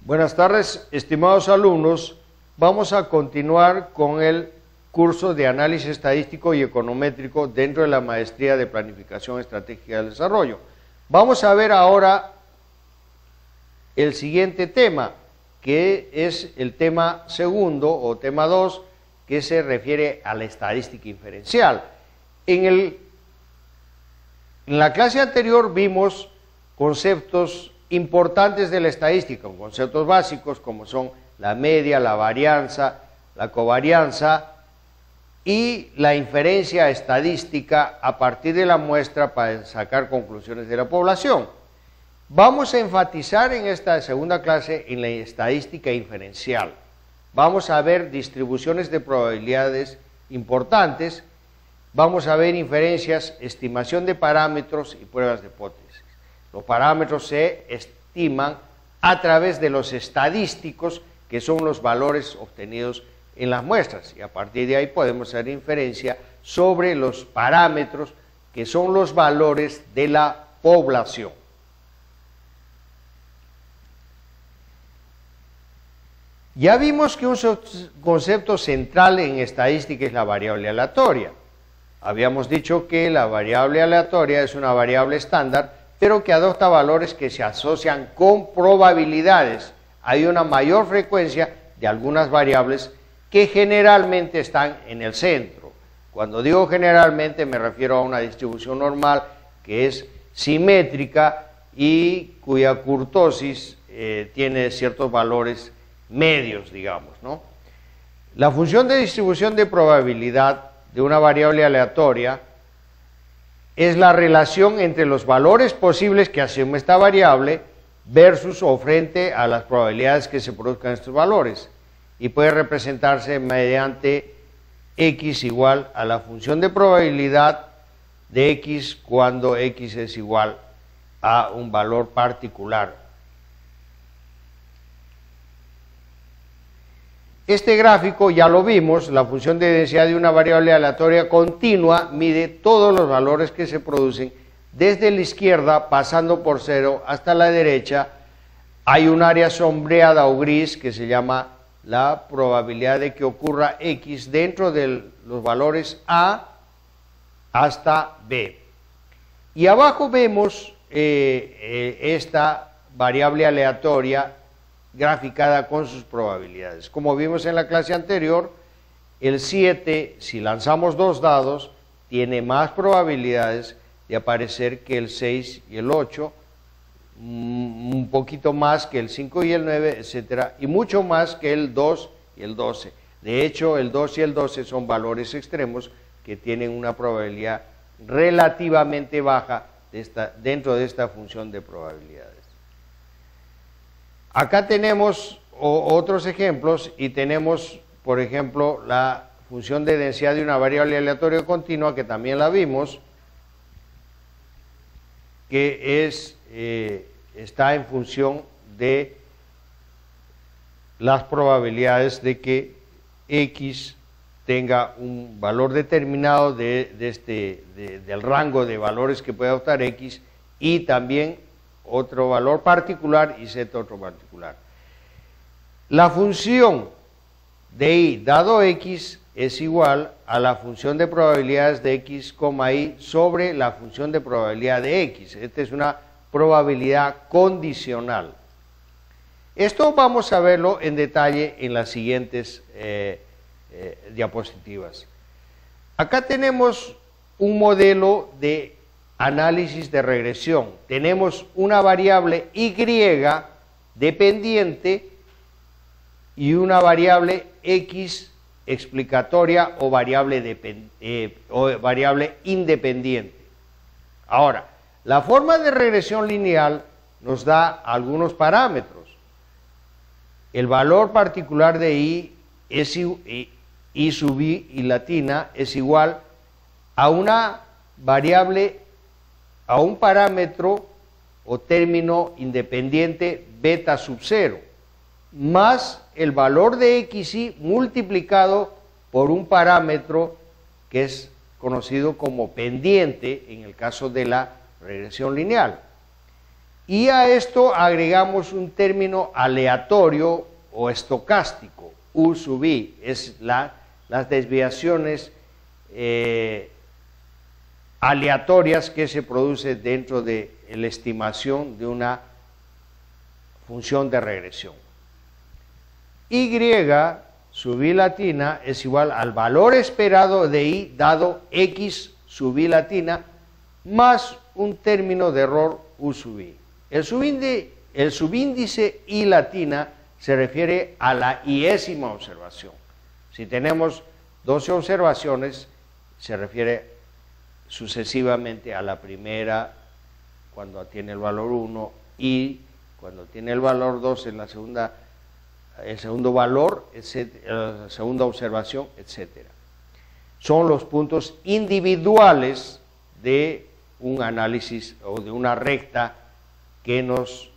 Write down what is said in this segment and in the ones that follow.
Buenas tardes, estimados alumnos. Vamos a continuar con el curso de análisis estadístico y econométrico dentro de la maestría de planificación estratégica del desarrollo. Vamos a ver ahora el siguiente tema, que es el tema segundo o tema 2, que se refiere a la estadística inferencial. En la clase anterior vimos conceptos importantes de la estadística, conceptos básicos como son la media, la varianza, la covarianza y la inferencia estadística a partir de la muestra para sacar conclusiones de la población. Vamos a enfatizar en esta segunda clase en la estadística inferencial. Vamos a ver distribuciones de probabilidades importantes, vamos a ver inferencias, estimación de parámetros y pruebas de hipótesis. Los parámetros se estiman a través de los estadísticos, que son los valores obtenidos en las muestras, y a partir de ahí podemos hacer inferencia sobre los parámetros, que son los valores de la población. Ya vimos que un concepto central en estadística es la variable aleatoria. Habíamos dicho que la variable aleatoria es una variable estándar, pero que adopta valores que se asocian con probabilidades. Hay una mayor frecuencia de algunas variables que generalmente están en el centro. Cuando digo generalmente me refiero a una distribución normal que es simétrica y cuya kurtosis tiene ciertos valores medios, digamos, ¿no? La función de distribución de probabilidad de una variable aleatoria es la relación entre los valores posibles que asume esta variable versus o frente a las probabilidades que se produzcan estos valores, y puede representarse mediante x igual a la función de probabilidad de x cuando x es igual a un valor particular. Este gráfico ya lo vimos, la función de densidad de una variable aleatoria continua mide todos los valores que se producen desde la izquierda pasando por 0 hasta la derecha. Hay un área sombreada o gris que se llama la probabilidad de que ocurra x dentro de los valores A hasta B. Y abajo vemos esta variable aleatoria graficada con sus probabilidades. Como vimos en la clase anterior, el 7, si lanzamos 2 dados, tiene más probabilidades de aparecer que el 6 y el 8, un poquito más que el 5 y el 9, etcétera, y mucho más que el 2 y el 12. De hecho, el 2 y el 12 son valores extremos que tienen una probabilidad relativamente baja dentro de esta función de probabilidades. Acá tenemos otros ejemplos y tenemos, por ejemplo, la función de densidad de una variable aleatoria continua, que también la vimos, que está en función de las probabilidades de que x tenga un valor determinado del rango de valores que puede adoptar x, y también otro valor particular y z otro particular. La función de y dado x es igual a la función de probabilidades de x, y sobre la función de probabilidad de x. Esta es una probabilidad condicional. Esto vamos a verlo en detalle en las siguientes diapositivas. Acá tenemos un modelo de análisis de regresión. Tenemos una variable y dependiente y una variable x explicatoria o variable independiente. Ahora, la forma de regresión lineal nos da algunos parámetros. El valor particular de y sub i y latina es igual a una variable, a un parámetro o término independiente beta sub 0, más el valor de xy multiplicado por un parámetro que es conocido como pendiente en el caso de la regresión lineal. Y a esto agregamos un término aleatorio o estocástico, U sub I, es las desviaciones aleatorias que se produce dentro de la estimación de una función de regresión. Y sub I latina es igual al valor esperado de I dado X sub I latina más un término de error U sub I. El subíndice I latina se refiere a la iésima observación. Si tenemos 12 observaciones, se refiere sucesivamente a la primera cuando tiene el valor 1 y cuando tiene el valor 2 en la segunda, el segundo valor, la segunda observación, etc. Son los puntos individuales de un análisis o de una recta que nos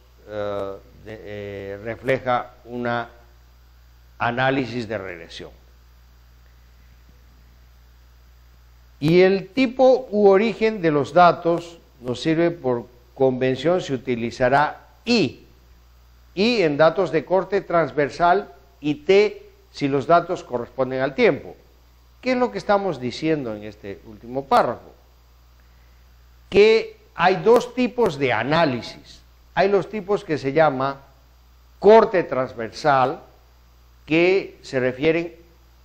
refleja un análisis de regresión. Y el tipo u origen de los datos nos sirve por convención, se utilizará I en datos de corte transversal y T si los datos corresponden al tiempo. ¿Qué es lo que estamos diciendo en este último párrafo? Que hay dos tipos de análisis. Hay los tipos que se llama corte transversal, que se refieren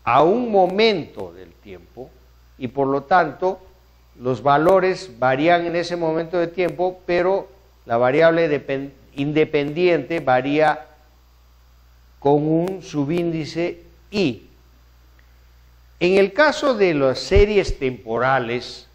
a un momento del tiempo y por lo tanto los valores varían en ese momento de tiempo, pero la variable independiente varía con un subíndice I. En el caso de las series temporales,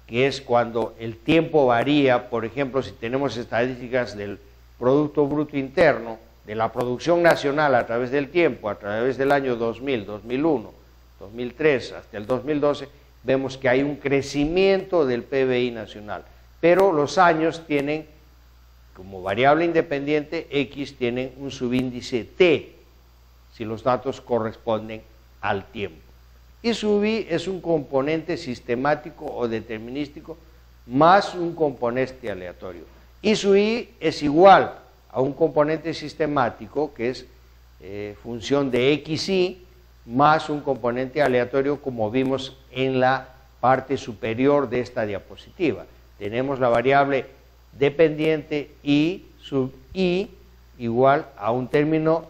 que es cuando el tiempo varía, por ejemplo, si tenemos estadísticas del Producto Bruto Interno, de la producción nacional a través del tiempo, a través del año 2000, 2001, 2003 hasta el 2012, vemos que hay un crecimiento del PBI nacional, pero los años tienen, como variable independiente, X tienen un subíndice T, si los datos corresponden al tiempo. Y sub I es un componente sistemático o determinístico más un componente aleatorio. Y sub I es igual a un componente sistemático que es función de XI más un componente aleatorio, como vimos en la parte superior de esta diapositiva. Tenemos la variable dependiente I sub I igual a un término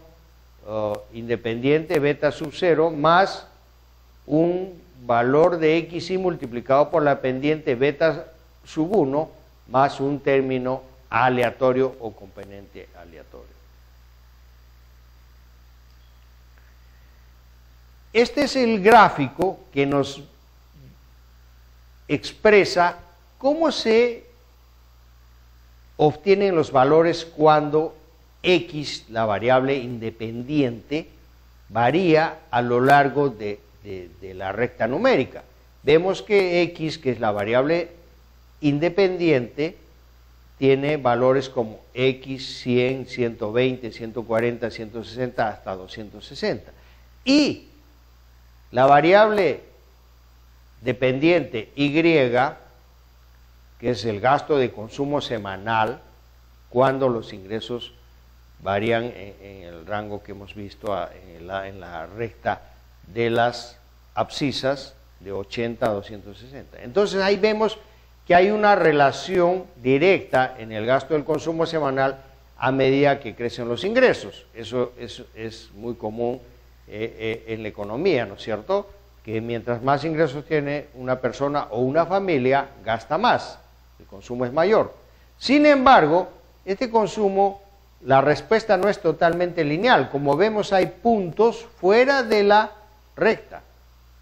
independiente beta sub 0 más un valor de XI multiplicado por la pendiente beta sub 1 más un término aleatorio o componente aleatorio. Este es el gráfico que nos expresa cómo se obtienen los valores cuando X, la variable independiente, varía a lo largo de la recta numérica. Vemos que X, que es la variable independiente, tiene valores como X, 100, 120, 140, 160, hasta 260. Y la variable dependiente Y, que es el gasto de consumo semanal, cuando los ingresos varían en el rango que hemos visto en la recta de las abscisas de 80 a 260. Entonces ahí vemos que hay una relación directa en el gasto del consumo semanal a medida que crecen los ingresos. Eso es muy común en la economía, ¿no es cierto? Que mientras más ingresos tiene una persona o una familia, gasta más, el consumo es mayor. Sin embargo, este consumo, la respuesta no es totalmente lineal. Como vemos, hay puntos fuera de la recta.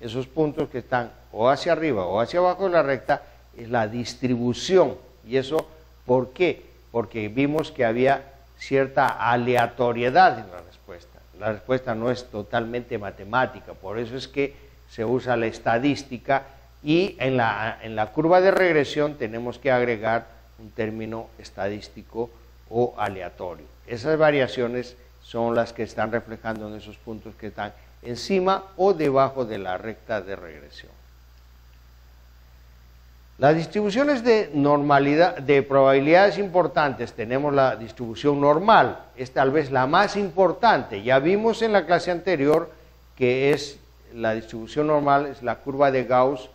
Esos puntos que están o hacia arriba o hacia abajo de la recta es la distribución. ¿Y eso por qué? Porque vimos que había cierta aleatoriedad en la respuesta. La respuesta no es totalmente matemática, por eso es que se usa la estadística y en la curva de regresión tenemos que agregar un término estadístico o aleatorio. Esas variaciones son las que están reflejando en esos puntos que están encima o debajo de la recta de regresión. Las distribuciones de normalidad, de probabilidades importantes, tenemos la distribución normal, es tal vez la más importante. Ya vimos en la clase anterior que es la distribución normal, es la curva de Gauss,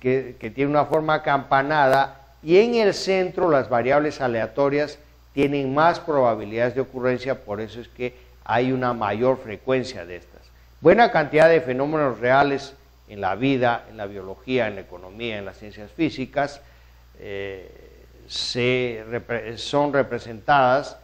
que tiene una forma acampanada, y en el centro las variables aleatorias tienen más probabilidades de ocurrencia, por eso es que hay una mayor frecuencia de estas. Buena cantidad de fenómenos reales en la vida, en la biología, en la economía, en las ciencias físicas, son representadas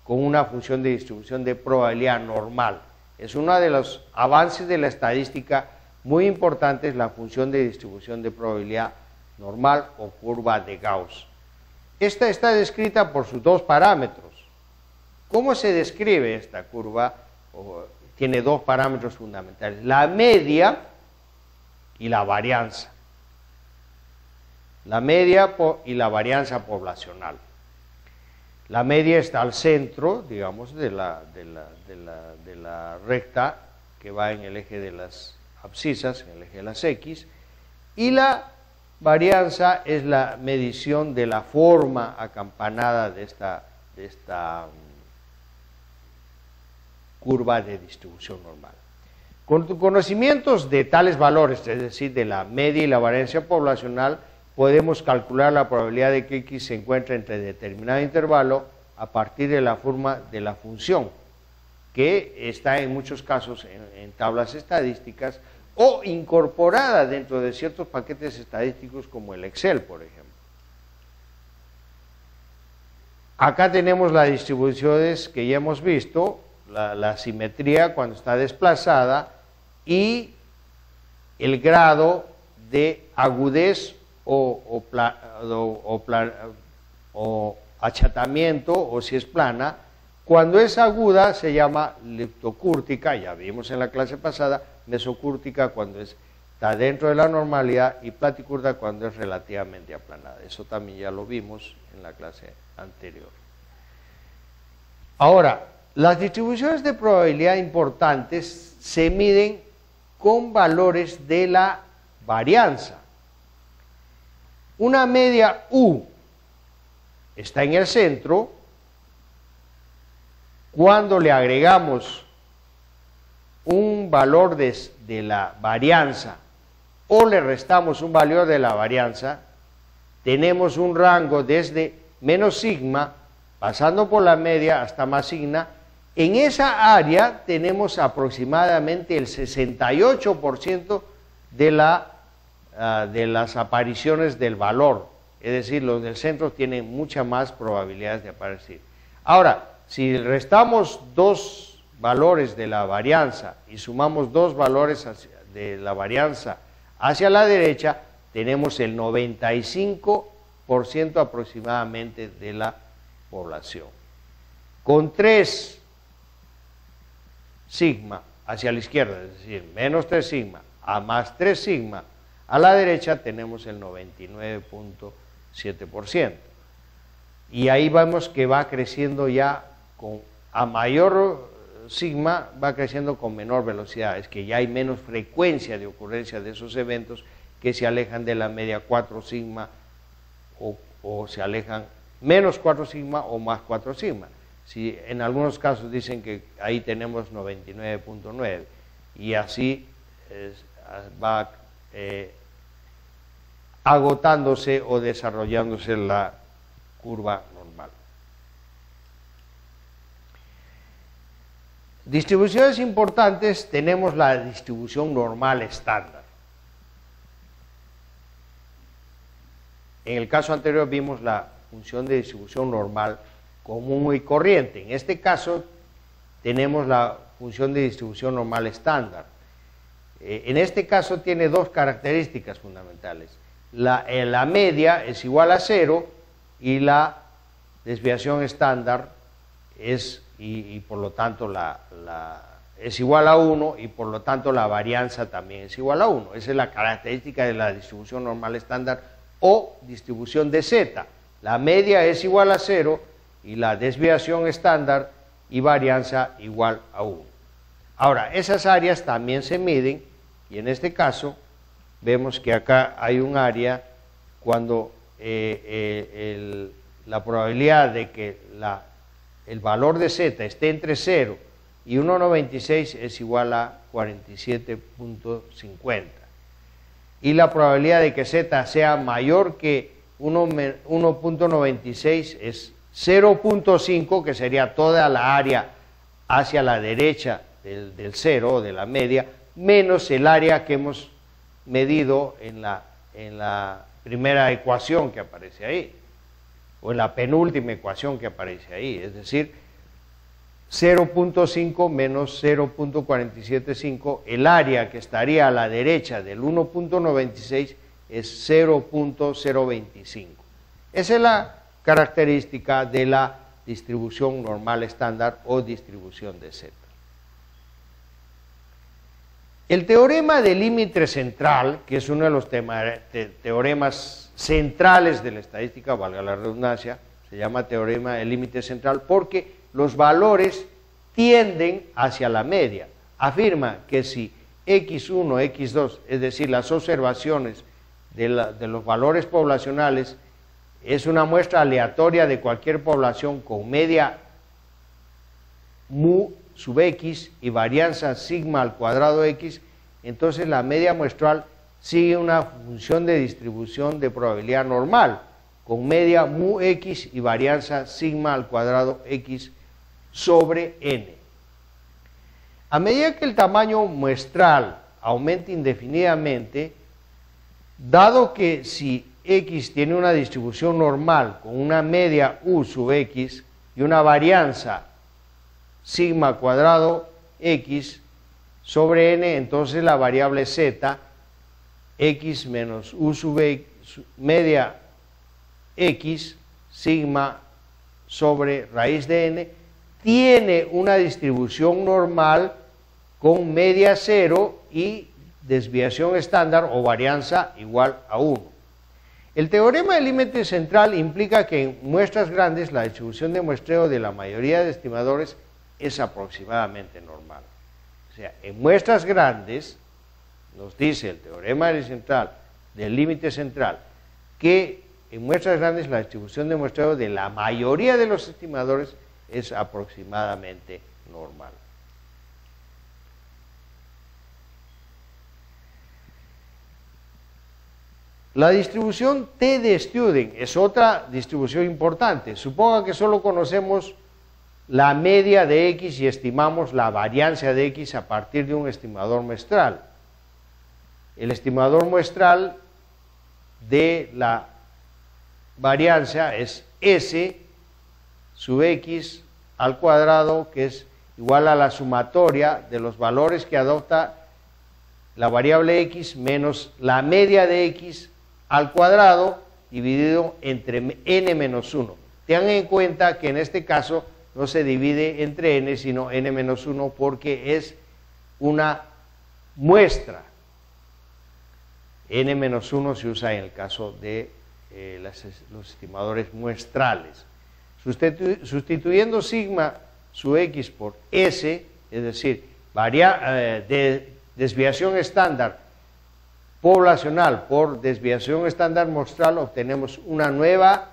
con una función de distribución de probabilidad normal. Es uno de los avances de la estadística muy importantes, la función de distribución de probabilidad normal o curva de Gauss. Esta está descrita por sus dos parámetros. ¿Cómo se describe esta curva? Tiene dos parámetros fundamentales, la media y la varianza. La media y la varianza poblacional. La media está al centro, digamos, de la recta que va en el eje de las abscisas, en el eje de las X, y la varianza es la medición de la forma acampanada de esta curva de distribución normal. Con conocimientos de tales valores, es decir, de la media y la varianza poblacional, podemos calcular la probabilidad de que X se encuentre entre determinado intervalo a partir de la forma de la función, que está en muchos casos en tablas estadísticas o incorporada dentro de ciertos paquetes estadísticos como el Excel, por ejemplo. Acá tenemos las distribuciones que ya hemos visto, la simetría cuando está desplazada y el grado de agudez o achatamiento, o si es plana. Cuando es aguda se llama leptocúrtica, ya vimos en la clase pasada, mesocúrtica cuando está dentro de la normalidad y platicúrtica cuando es relativamente aplanada. Eso también ya lo vimos en la clase anterior. Ahora, las distribuciones de probabilidad importantes se miden con valores de la varianza. Una media U está en el centro. Cuando le agregamos un valor de la varianza o le restamos un valor de la varianza, tenemos un rango desde menos sigma, pasando por la media hasta más sigma. En esa área tenemos aproximadamente el 68% de las apariciones del valor, es decir, los del centro tienen muchas más probabilidades de aparecer. Ahora, si restamos dos valores de la varianza y sumamos dos valores de la varianza hacia la derecha, tenemos el 95% aproximadamente de la población. Con 3 sigma hacia la izquierda, es decir, menos 3 sigma a más 3 sigma a la derecha, tenemos el 99.7%. Y ahí vemos que va creciendo ya a mayor sigma, va creciendo con menor velocidad. Es que ya hay menos frecuencia de ocurrencia de esos eventos que se alejan de la media 4 sigma o se alejan menos 4 sigma o más 4 sigma. Si en algunos casos dicen que ahí tenemos 99.9 y así va agotándose o desarrollándose la curva normal. Distribuciones importantes, tenemos la distribución normal estándar. En el caso anterior vimos la función de distribución normal común y corriente. En este caso tenemos la función de distribución normal estándar. En este caso tiene dos características fundamentales. La media es igual a 0 y la desviación estándar es, y por lo tanto es igual a 1 y por lo tanto la varianza también es igual a 1. Esa es la característica de la distribución normal estándar o distribución de Z. La media es igual a 0 y la desviación estándar y varianza igual a 1. Ahora, esas áreas también se miden y en este caso vemos que acá hay un área cuando la probabilidad de que el valor de z esté entre 0 y 1,96 es igual a 47.50. Y la probabilidad de que z sea mayor que 1.96 es 0.5, que sería toda la área hacia la derecha del 0, de la media, menos el área que hemos medido en la primera ecuación que aparece ahí, o en la penúltima ecuación que aparece ahí, es decir, 0.5 menos 0.475, el área que estaría a la derecha del 1.96 es 0.025. Esa es la característica de la distribución normal estándar o distribución de Z. El teorema del límite central, que es uno de los teoremas centrales de la estadística, valga la redundancia, se llama teorema del límite central porque los valores tienden hacia la media. Afirma que si X1, X2, es decir, las observaciones de los valores poblacionales, es una muestra aleatoria de cualquier población con media mu sub x y varianza sigma al cuadrado x, entonces la media muestral sigue una función de distribución de probabilidad normal, con media mu x y varianza sigma al cuadrado x sobre n. A medida que el tamaño muestral aumenta indefinidamente, dado que si x tiene una distribución normal con una media u sub x y una varianza sigma cuadrado x sobre n, entonces la variable z, x menos u sub x, media x sigma sobre raíz de n, tiene una distribución normal con media 0 y desviación estándar o varianza igual a 1. El teorema del límite central implica que en muestras grandes la distribución de muestreo de la mayoría de estimadores es aproximadamente normal. O sea, en muestras grandes, nos dice el teorema del límite central, que en muestras grandes la distribución de muestreo de la mayoría de los estimadores es aproximadamente normal. La distribución T de Student es otra distribución importante. Suponga que solo conocemos la media de X y estimamos la variancia de X a partir de un estimador muestral. El estimador muestral de la varianza es S sub X al cuadrado, que es igual a la sumatoria de los valores que adopta la variable X menos la media de X al cuadrado dividido entre n menos 1. Tengan en cuenta que en este caso no se divide entre n, sino n menos 1 porque es una muestra. N menos 1 se usa en el caso de los estimadores muestrales. Sustituyendo sigma sub x por s, es decir, desviación estándar poblacional por desviación estándar muestral, obtenemos una nueva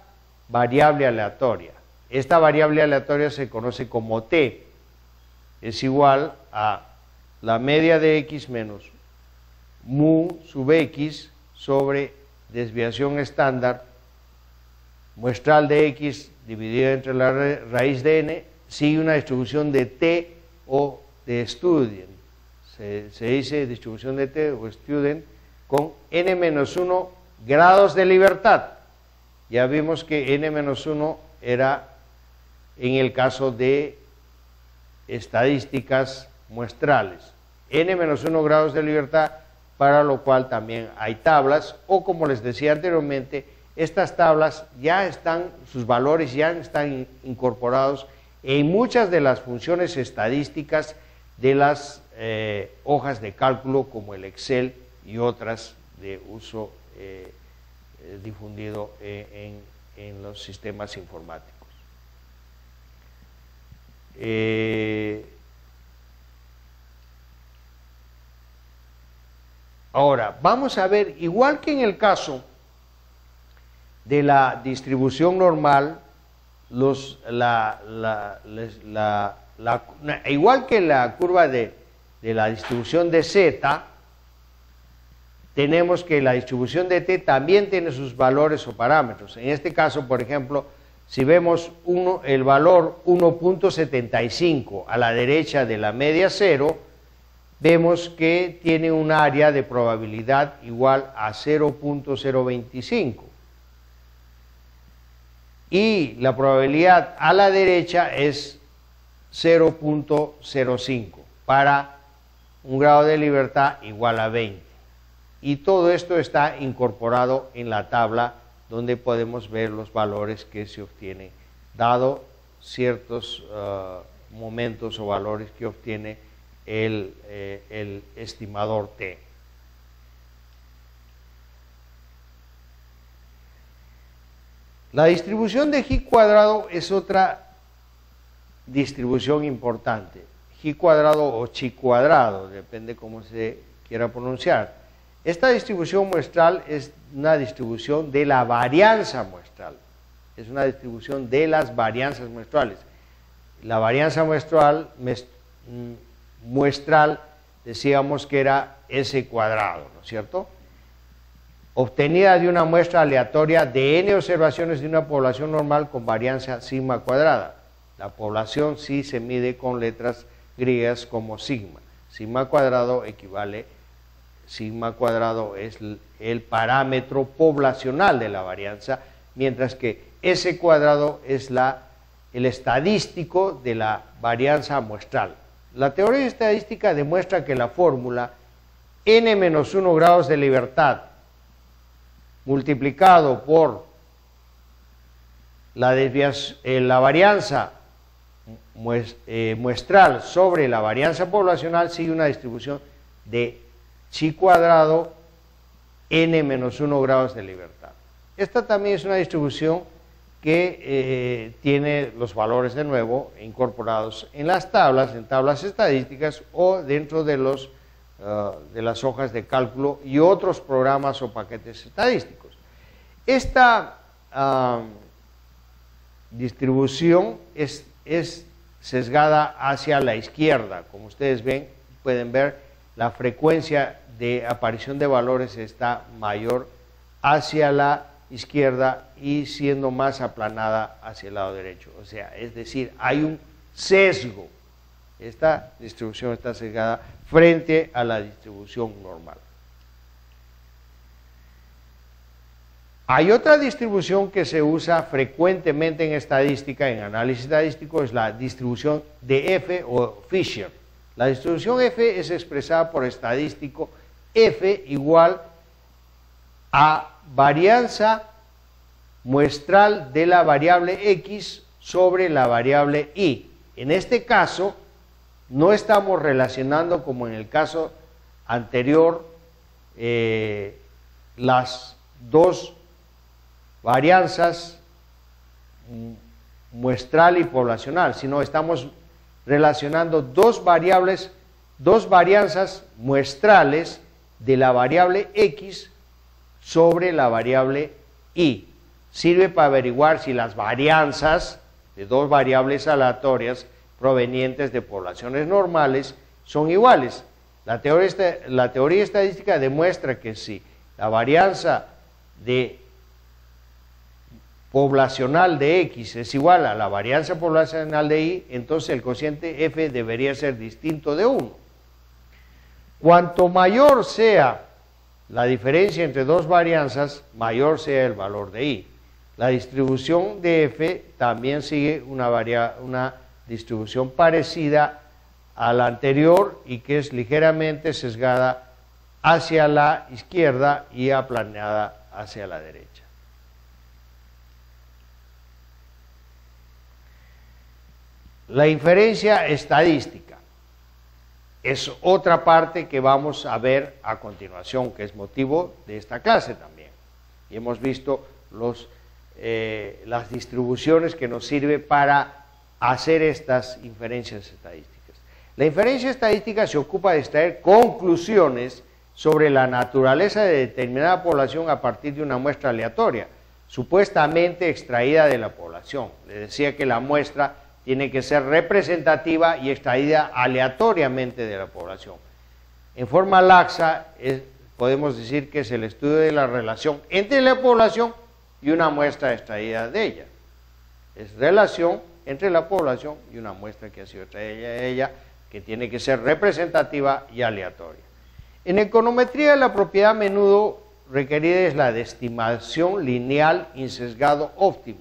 variable aleatoria. Esta variable aleatoria se conoce como t, es igual a la media de x menos mu sub x sobre desviación estándar muestral de x dividida entre la raíz de n, sigue una distribución de t o de student. Se dice distribución de t o student con n-1 grados de libertad. Ya vimos que n-1 era en el caso de estadísticas muestrales. n-1 grados de libertad, para lo cual también hay tablas, o como les decía anteriormente, estas tablas ya están, sus valores ya están incorporados en muchas de las funciones estadísticas de las hojas de cálculo como el Excel y otras de uso difundido en los sistemas informáticos. Ahora, vamos a ver, igual que en el caso de la distribución normal, igual que la curva de la distribución de Z, tenemos que la distribución de T también tiene sus valores o parámetros. En este caso, por ejemplo, si vemos el valor 1.75 a la derecha de la media 0, vemos que tiene un área de probabilidad igual a 0.025. Y la probabilidad a la derecha es 0.05 para un grado de libertad igual a 20. Y todo esto está incorporado en la tabla donde podemos ver los valores que se obtienen, dado ciertos momentos o valores que obtiene el estimador T. La distribución de G cuadrado es otra distribución importante. G cuadrado o chi cuadrado, depende cómo se quiera pronunciar. Esta distribución muestral es una distribución de la varianza muestral. Es una distribución de las varianzas muestrales. La varianza muestral decíamos que era S cuadrado, ¿no es cierto? Obtenida de una muestra aleatoria de n observaciones de una población normal con varianza sigma cuadrada. La población sí se mide con letras griegas como sigma. Sigma cuadrado equivale, sigma cuadrado es el parámetro poblacional de la varianza, mientras que S cuadrado es el estadístico de la varianza muestral. La teoría estadística demuestra que la fórmula n-1 grados de libertad multiplicado por la varianza muestral sobre la varianza poblacional sigue una distribución de chi cuadrado n-1 grados de libertad. Esta también es una distribución que tiene los valores de nuevo incorporados en las tablas, en tablas estadísticas o dentro de las hojas de cálculo y otros programas o paquetes estadísticos. Esta distribución es sesgada hacia la izquierda. Como ustedes pueden ver, la frecuencia de aparición de valores está mayor hacia la izquierda y siendo más aplanada hacia el lado derecho. O sea, es decir, hay un sesgo. Esta distribución está sesgada frente a la distribución normal. Hay otra distribución que se usa frecuentemente en estadística, en análisis estadístico, es la distribución de F o Fisher. La distribución F es expresada por estadístico F igual a varianza muestral de la variable X sobre la variable Y. En este caso, no estamos relacionando, como en el caso anterior, las dos varianzas muestral y poblacional, sino estamos relacionando dos varianzas muestrales de la variable X sobre la variable Y. Sirve para averiguar si las varianzas de dos variables aleatorias provenientes de poblaciones normales son iguales. La teoría estadística demuestra que si la varianza poblacional de X es igual a la varianza poblacional de Y, entonces el cociente F debería ser distinto de 1. Cuanto mayor sea la diferencia entre dos varianzas, mayor sea el valor de Y. La distribución de F también sigue una distribución parecida a la anterior y que es ligeramente sesgada hacia la izquierda y aplanada hacia la derecha. La inferencia estadística es otra parte que vamos a ver a continuación, que es motivo de esta clase también. Y hemos visto las distribuciones que nos sirven para hacer estas inferencias estadísticas. La inferencia estadística se ocupa de extraer conclusiones sobre la naturaleza de determinada población a partir de una muestra aleatoria. supuestamente extraída de la población. Le decía que la muestra tiene que ser representativa y extraída aleatoriamente de la población. En forma laxa, podemos decir que es el estudio de la relación entre la población y una muestra extraída de ella. Es relación entre la población y una muestra que ha sido extraída de ella, que tiene que ser representativa y aleatoria. En econometría, la propiedad a menudo requerida es la de estimación lineal insesgado óptimo,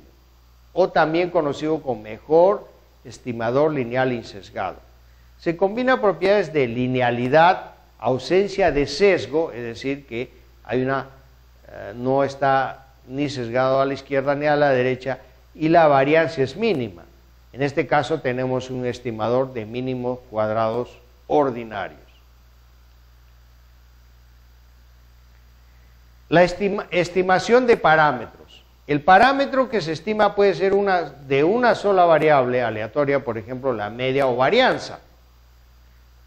o también conocido como mejor estimador lineal insesgado. Se combina propiedades de linealidad, ausencia de sesgo, es decir, que no está ni sesgado a la izquierda ni a la derecha, y la variancia es mínima. En este caso tenemos un estimador de mínimos cuadrados ordinarios. La estimación de parámetros. El parámetro que se estima puede ser de una sola variable aleatoria, por ejemplo, la media o varianza,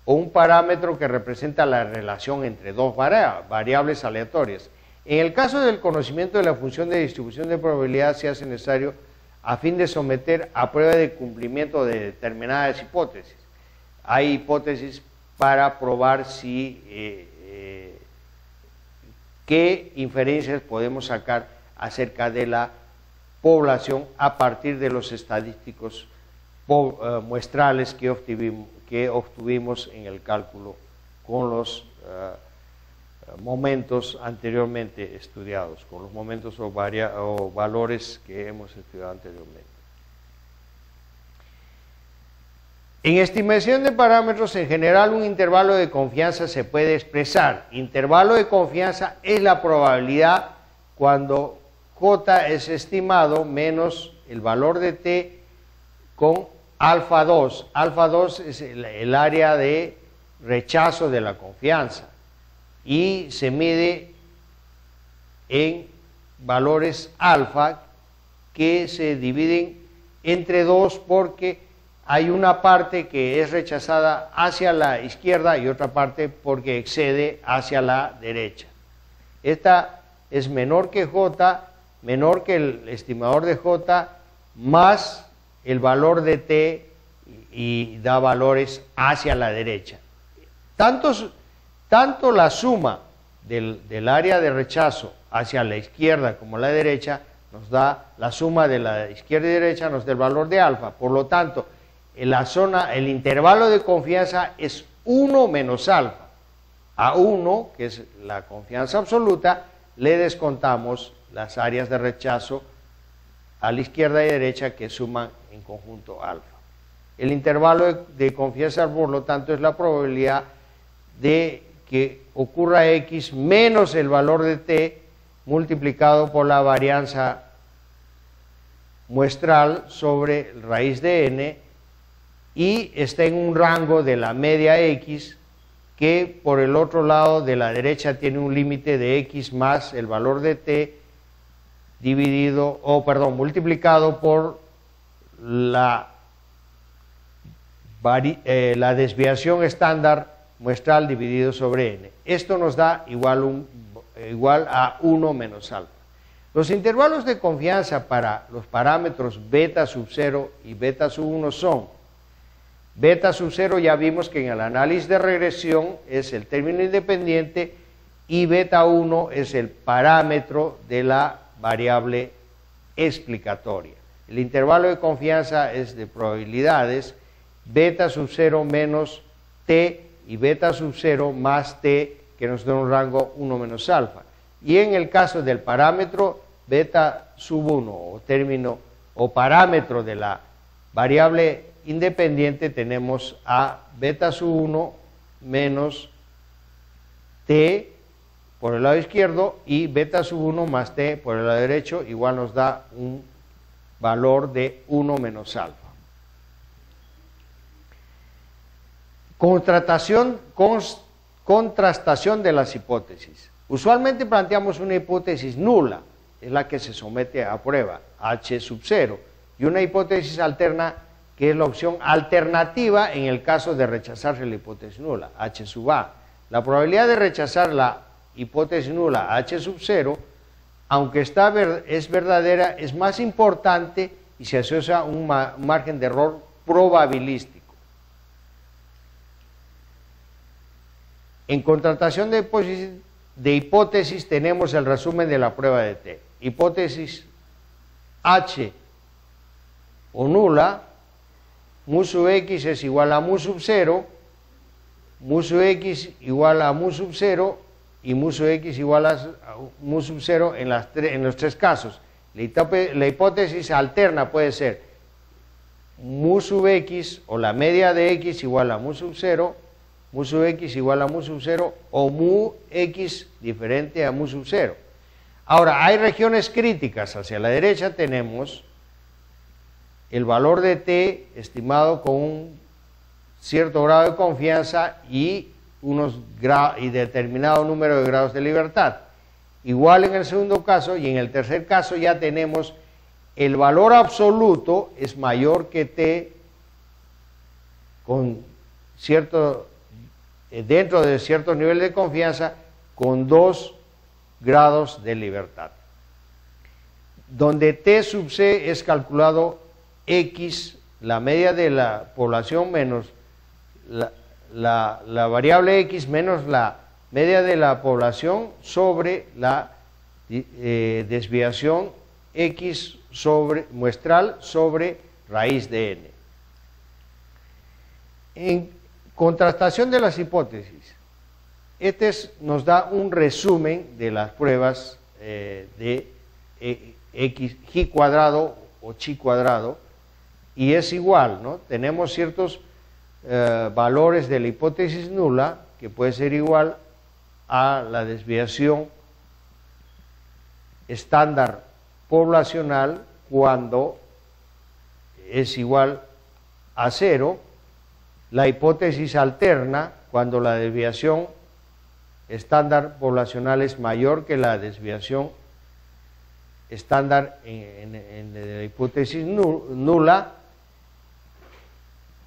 o un parámetro que representa la relación entre dos variables aleatorias. En el caso del conocimiento de la función de distribución de probabilidad, se hace necesario a fin de someter a prueba de cumplimiento de determinadas hipótesis. Hay hipótesis para probar qué inferencias podemos sacar acerca de la población a partir de los estadísticos muestrales que obtuvimos en el cálculo con los momentos anteriormente estudiados, con los momentos o valores que hemos estudiado anteriormente. En estimación de parámetros, en general, un intervalo de confianza se puede expresar. Intervalo de confianza es la probabilidad cuando J es estimado menos el valor de T con alfa 2. Alfa 2 es el área de rechazo de la confianza y se mide en valores alfa que se dividen entre 2 porque hay una parte que es rechazada hacia la izquierda y otra parte porque excede hacia la derecha. Esta es menor que J, menor que el estimador de J, más el valor de T y da valores hacia la derecha. Tanto la suma del área de rechazo hacia la izquierda como la derecha nos da la suma de la izquierda y derecha, nos da el valor de alfa. Por lo tanto, el intervalo de confianza es 1 menos alfa. A 1, que es la confianza absoluta, le descontamos las áreas de rechazo a la izquierda y derecha que suman en conjunto alfa. El intervalo de confianza, por lo tanto, es la probabilidad de que ocurra X menos el valor de T multiplicado por la varianza muestral sobre raíz de N, y está en un rango de la media X, que por el otro lado de la derecha tiene un límite de X más el valor de T multiplicado por la desviación estándar muestral dividido sobre N. Esto nos da igual a 1 menos alfa. Los intervalos de confianza para los parámetros beta sub 0 y beta sub 1 son: beta sub 0 ya vimos que en el análisis de regresión es el término independiente, y beta 1 es el parámetro de la variable explicatoria. El intervalo de confianza es de probabilidades beta sub 0 menos T y beta sub 0 más T, que nos da un rango 1 menos alfa. Y en el caso del parámetro beta sub 1 o parámetro de la variable independiente, tenemos a beta sub 1 menos T por el lado izquierdo y beta sub 1 más T por el lado derecho, igual nos da un valor de 1 menos alfa. Contrastación de las hipótesis. Usualmente planteamos una hipótesis nula, es la que se somete a prueba, H sub 0, y una hipótesis alterna, que es la opción alternativa en el caso de rechazarse la hipótesis nula, H sub A. La probabilidad de rechazar la hipótesis nula, H sub 0, aunque es verdadera, es más importante y se asocia un margen de error probabilístico. En contratación de hipótesis tenemos el resumen de la prueba de T. Hipótesis H o nula, mu sub x es igual a mu sub 0, mu sub x igual a mu sub 0 y mu sub x igual a mu sub 0 en los tres casos. La hipótesis alterna puede ser mu sub x o la media de x igual a mu sub 0, mu sub x igual a mu sub 0 o mu x diferente a mu sub 0. Ahora, hay regiones críticas. Hacia la derecha tenemos el valor de t estimado con un cierto grado de confianza y determinado número de grados de libertad. Igual en el segundo caso, y en el tercer caso ya tenemos el valor absoluto es mayor que t con dentro de cierto nivel de confianza con 2 grados de libertad. Donde t sub c es calculado x, la media de la población menos la variable x menos la media de la población sobre la desviación x muestral sobre raíz de n. En contrastación de las hipótesis, nos da un resumen de las pruebas de xi cuadrado o chi cuadrado, y es igual, ¿no? Tenemos ciertos valores de la hipótesis nula que puede ser igual a la desviación estándar poblacional cuando es igual a 0, la hipótesis alterna cuando la desviación estándar poblacional es mayor que la desviación estándar en la hipótesis nula,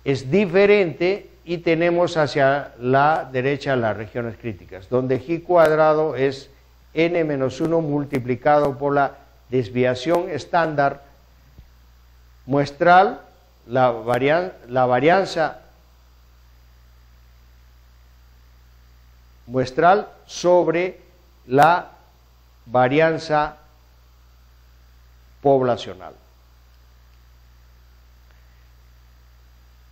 es diferente, y tenemos hacia la derecha las regiones críticas, donde g cuadrado es n menos 1 multiplicado por la desviación estándar muestral, la varianza muestral sobre la varianza poblacional.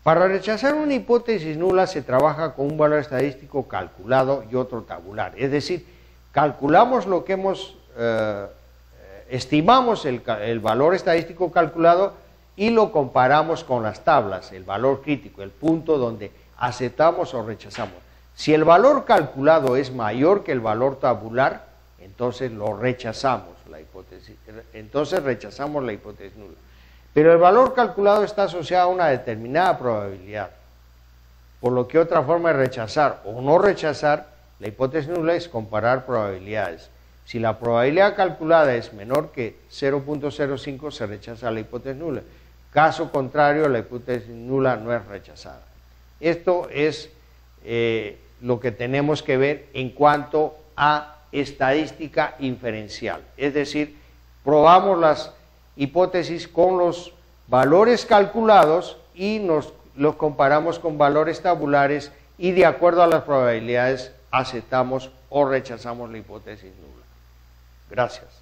Para rechazar una hipótesis nula se trabaja con un valor estadístico calculado y otro tabular. Es decir, calculamos lo que estimamos el valor estadístico calculado y lo comparamos con las tablas, el valor crítico, el punto donde aceptamos o rechazamos. Si el valor calculado es mayor que el valor tabular, entonces lo rechazamos, rechazamos la hipótesis nula. Pero el valor calculado está asociado a una determinada probabilidad, por lo que otra forma de rechazar o no rechazar la hipótesis nula es comparar probabilidades. Si la probabilidad calculada es menor que 0.05, se rechaza la hipótesis nula. Caso contrario, la hipótesis nula no es rechazada. Esto es lo que tenemos que ver en cuanto a estadística inferencial. Es decir, probamos las hipótesis con los valores calculados y los comparamos con valores tabulares, y de acuerdo a las probabilidades aceptamos o rechazamos la hipótesis nula. Gracias.